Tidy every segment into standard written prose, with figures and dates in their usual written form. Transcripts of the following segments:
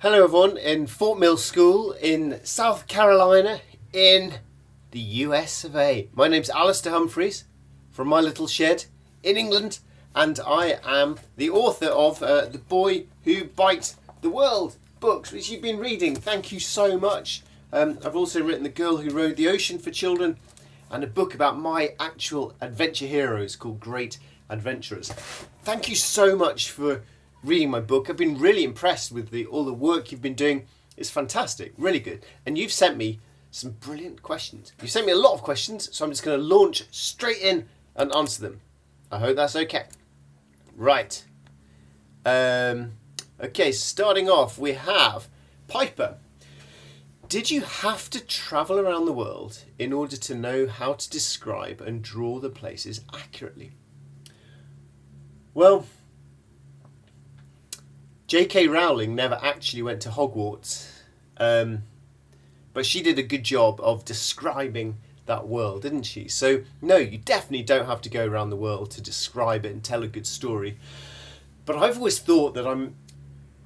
Hello everyone in Fort Mill School in South Carolina in the US of A. My name's Alistair Humphreys from My Little Shed in England, and I am the author of The Boy Who Biked the World books, which you've been reading. Thank you so much. I've also written The Girl Who Rode the Ocean for children and a book about my actual adventure heroes called Great Adventurers. Thank you so much for reading my book. I've been really impressed with all the work you've been doing. It's fantastic, really good. And you've sent me some brilliant questions. You sent me a lot of questions, so I'm just going to launch straight in and answer them. I hope that's okay. Right. Okay, starting off, we have Piper. Did you have to travel around the world in order to know how to describe and draw the places accurately? Well, J.K. Rowling never actually went to Hogwarts, but she did a good job of describing that world, didn't she? So, no, you definitely don't have to go around the world to describe it and tell a good story. But I've always thought that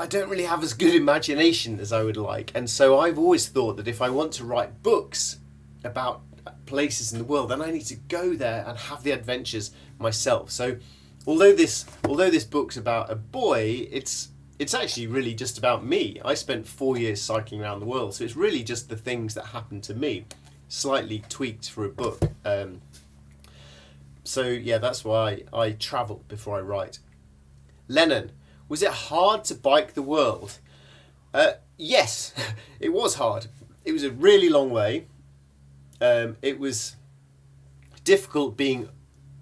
I don't really have as good imagination as I would like, and so I've always thought that if I want to write books about places in the world, then I need to go there and have the adventures myself. So, although this book's about a boy, it's actually really just about me. I spent 4 years cycling around the world, so it's really just the things that happened to me, slightly tweaked for a book. So yeah, that's why I travel before I write. Lennon, was it hard to bike the world? Yes, it was hard. It was a really long way. It was difficult being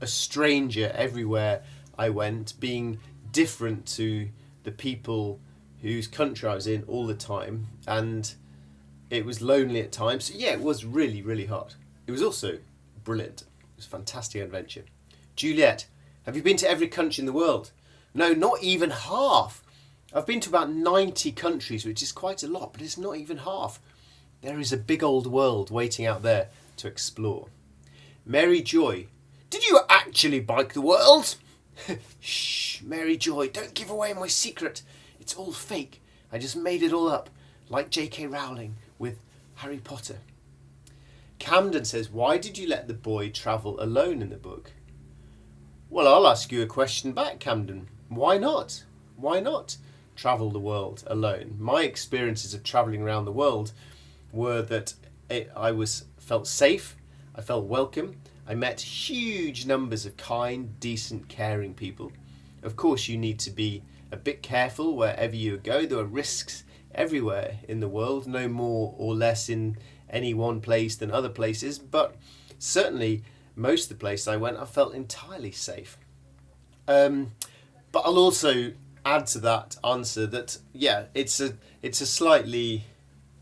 a stranger everywhere I went, being different to the people whose country I was in all the time, and it was lonely at times. So yeah, it was really, really hard. It was also brilliant. It was a fantastic adventure. Juliet, have you been to every country in the world? No, not even half. I've been to about 90 countries, which is quite a lot, but it's not even half. There is a big old world waiting out there to explore. Mary Joy, did you actually bike the world? Shh, Mary Joy, don't give away my secret. It's all fake. I just made it all up, like J.K. Rowling with Harry Potter. Camden says, why did you let the boy travel alone in the book? Well, I'll ask you a question back, Camden. Why not? Why not travel the world alone? My experiences of travelling around the world were that I felt safe, I felt welcome, I met huge numbers of kind, decent, caring people. Of course, you need to be a bit careful wherever you go. There are risks everywhere in the world, no more or less in any one place than other places, but certainly most of the places I went, I felt entirely safe. But I'll also add to that answer that, yeah, it's a slightly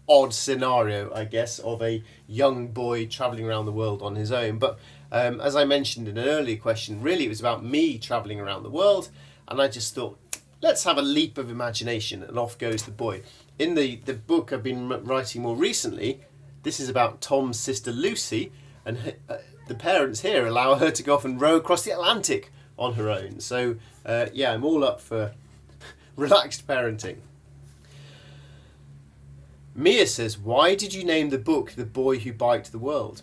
odd scenario, I guess, of a young boy travelling around the world on his own. But as I mentioned in an earlier question, really it was about me travelling around the world, and I just thought, let's have a leap of imagination, and off goes the boy. In the book I've been writing more recently, this is about Tom's sister Lucy, and the parents here allow her to go off and row across the Atlantic on her own. So yeah, I'm all up for relaxed parenting. Mia says, why did you name the book The Boy Who Biked the World?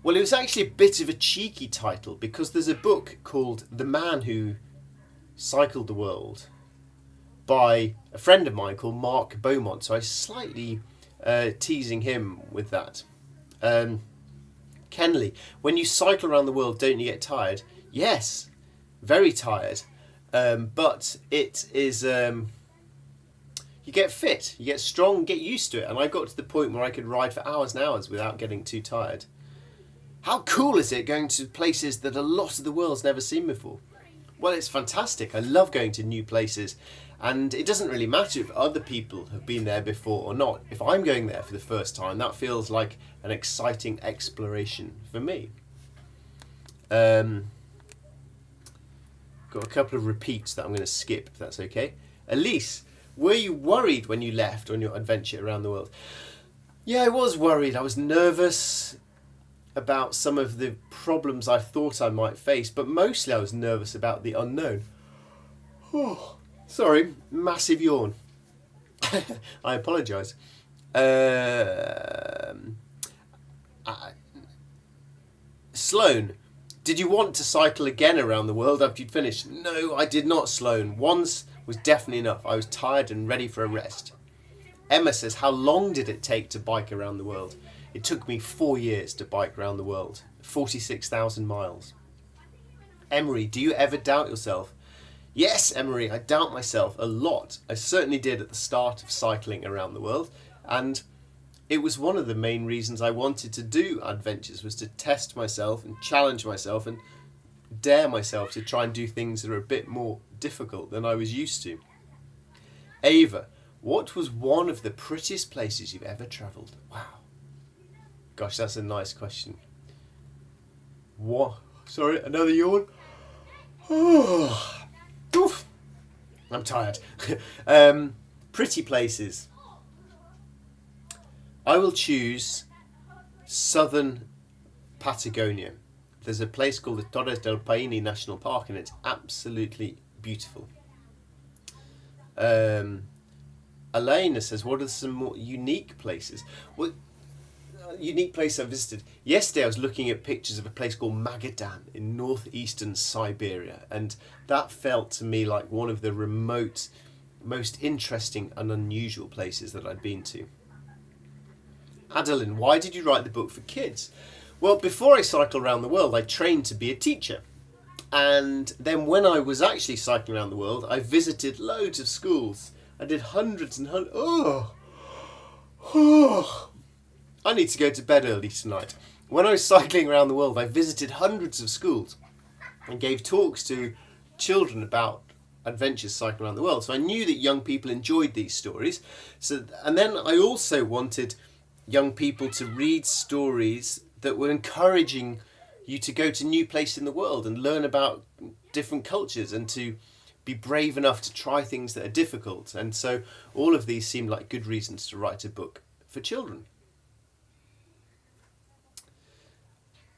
Well, it was actually a bit of a cheeky title because there's a book called The Man Who Cycled the World by a friend of mine called Mark Beaumont. So I was slightly teasing him with that. Kenley, when you cycle around the world, don't you get tired? Yes, very tired. But it is... you get fit, you get strong, get used to it. And I got to the point where I could ride for hours and hours without getting too tired. How cool is it going to places that a lot of the world's never seen before? Well, it's fantastic. I love going to new places. And it doesn't really matter if other people have been there before or not. If I'm going there for the first time, that feels like an exciting exploration for me. Got a couple of repeats that I'm going to skip, if that's okay. Elise, were you worried when you left on your adventure around the world? Yeah, I was worried. I was nervous about some of the problems I thought I might face, but mostly I was nervous about the unknown. Oh, sorry, massive yawn. I apologise. Sloane, did you want to cycle again around the world after you'd finished? No, I did not, Sloane. Once was definitely enough. I was tired and ready for a rest. Emma says, how long did it take to bike around the world? It took me 4 years to bike around the world. 46,000 miles. Emery, do you ever doubt yourself? Yes, Emery, I doubt myself a lot. I certainly did at the start of cycling around the world, and it was one of the main reasons I wanted to do adventures, was to test myself and challenge myself and dare myself to try and do things that are a bit more difficult than I was used to. Ava, what was one of the prettiest places you've ever travelled? Wow. Gosh, that's a nice question. What? Sorry, another yawn? Oof. I'm tired. Pretty places. I will choose southern Patagonia. There's a place called the Torres del Paine National Park, and it's absolutely beautiful. Elena says, what are some more unique places? Well, unique place I visited. Yesterday I was looking at pictures of a place called Magadan in northeastern Siberia, and that felt to me like one of the remote, most interesting and unusual places that I'd been to. Adeline, why did you write the book for kids? Well, before I cycled around the world, I trained to be a teacher. And then when I was actually cycling around the world, I visited loads of schools. I did hundreds and hundreds. I need to go to bed early tonight. When I was cycling around the world, I visited hundreds of schools and gave talks to children about adventures cycling around the world. So I knew that young people enjoyed these stories. And then I also wanted young people to read stories that were encouraging you to go to new places in the world and learn about different cultures and to be brave enough to try things that are difficult. And so all of these seemed like good reasons to write a book for children.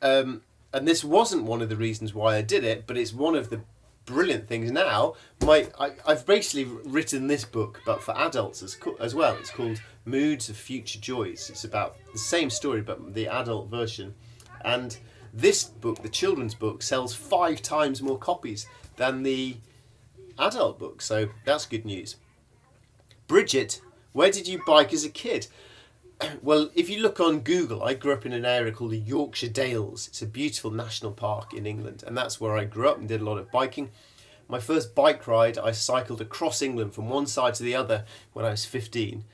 And this wasn't one of the reasons why I did it, but it's one of the brilliant things now. I've basically written this book, but for adults as well. It's called Moods of Future Joys. It's about the same story, but the adult version. And this book, the children's book, sells 5 times more copies than the adult book. So that's good news. Bridget, where did you bike as a kid? Well, if you look on Google, I grew up in an area called the Yorkshire Dales. It's a beautiful national park in England, and that's where I grew up and did a lot of biking. My first bike ride, I cycled across England from one side to the other when I was 15,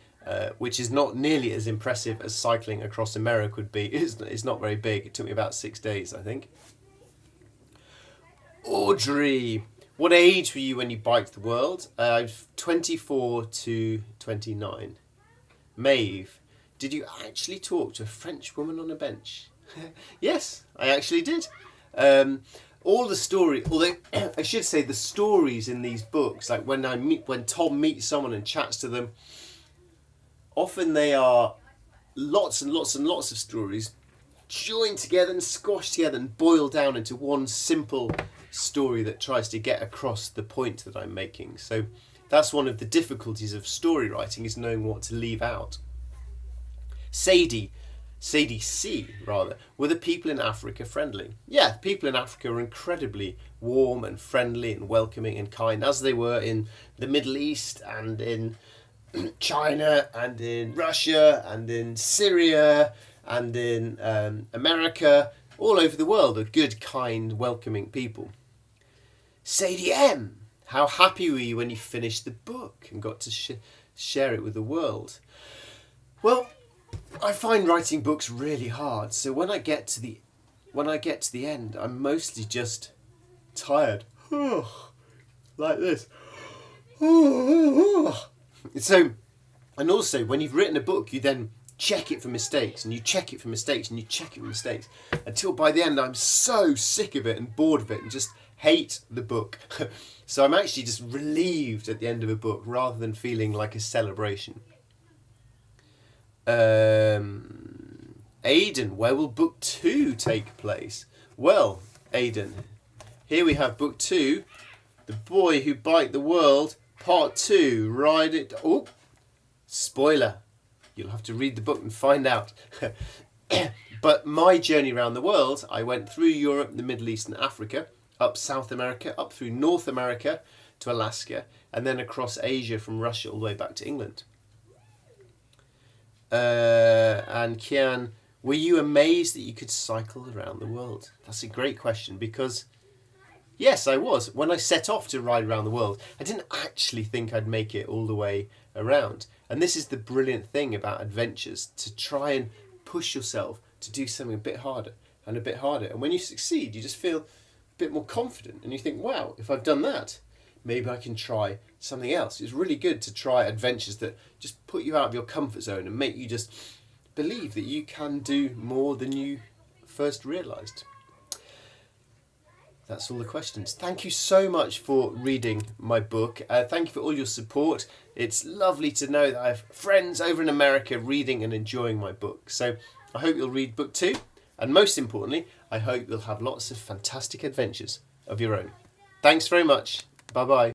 which is not nearly as impressive as cycling across America would be. It's not very big. It took me about 6 days, I think. Audrey, what age were you when you biked the world? I was 24 to 29. Maeve, did you actually talk to a French woman on a bench? Yes, I actually did. All the story, although I should say the stories in these books, like when Tom meets someone and chats to them, often they are lots and lots and lots of stories joined together and squashed together and boiled down into one simple story that tries to get across the point that I'm making. So that's one of the difficulties of story writing, is knowing what to leave out. Sadie C, rather, were the people in Africa friendly? Yeah, people in Africa were incredibly warm and friendly and welcoming and kind, as they were in the Middle East and in China and in Russia and in Syria and in America. All over the world are good, kind, welcoming people. Sadie M, how happy were you when you finished the book and got to share it with the world? Well, I find writing books really hard, so when I get to the end, I'm mostly just tired, like this. So, and also when you've written a book, you then check it for mistakes, and you check it for mistakes, and you check it for mistakes, until by the end I'm so sick of it and bored of it and just hate the book. So I'm actually just relieved at the end of a book rather than feeling like a celebration. Aidan, where will book 2 take place? Well, Aidan, here we have book 2, The Boy Who Biked the World, part 2, Ride It... Oh, Spoiler, you'll have to read the book and find out. But my journey around the world, I went through Europe, the Middle East and Africa, up South America, up through North America to Alaska, and then across Asia from Russia all the way back to England. And Kian, were you amazed that you could cycle around the world? That's a great question, because yes, I was. When I set off to ride around the world, I didn't actually think I'd make it all the way around. And this is the brilliant thing about adventures, to try and push yourself to do something a bit harder and a bit harder. And when you succeed, you just feel a bit more confident and you think, wow, if I've done that, maybe I can try something else. It's really good to try adventures that just put you out of your comfort zone and make you just believe that you can do more than you first realised. That's all the questions. Thank you so much for reading my book. Thank you for all your support. It's lovely to know that I have friends over in America reading and enjoying my book. So I hope you'll read book 2. And most importantly, I hope you'll have lots of fantastic adventures of your own. Thanks very much. Bye-bye.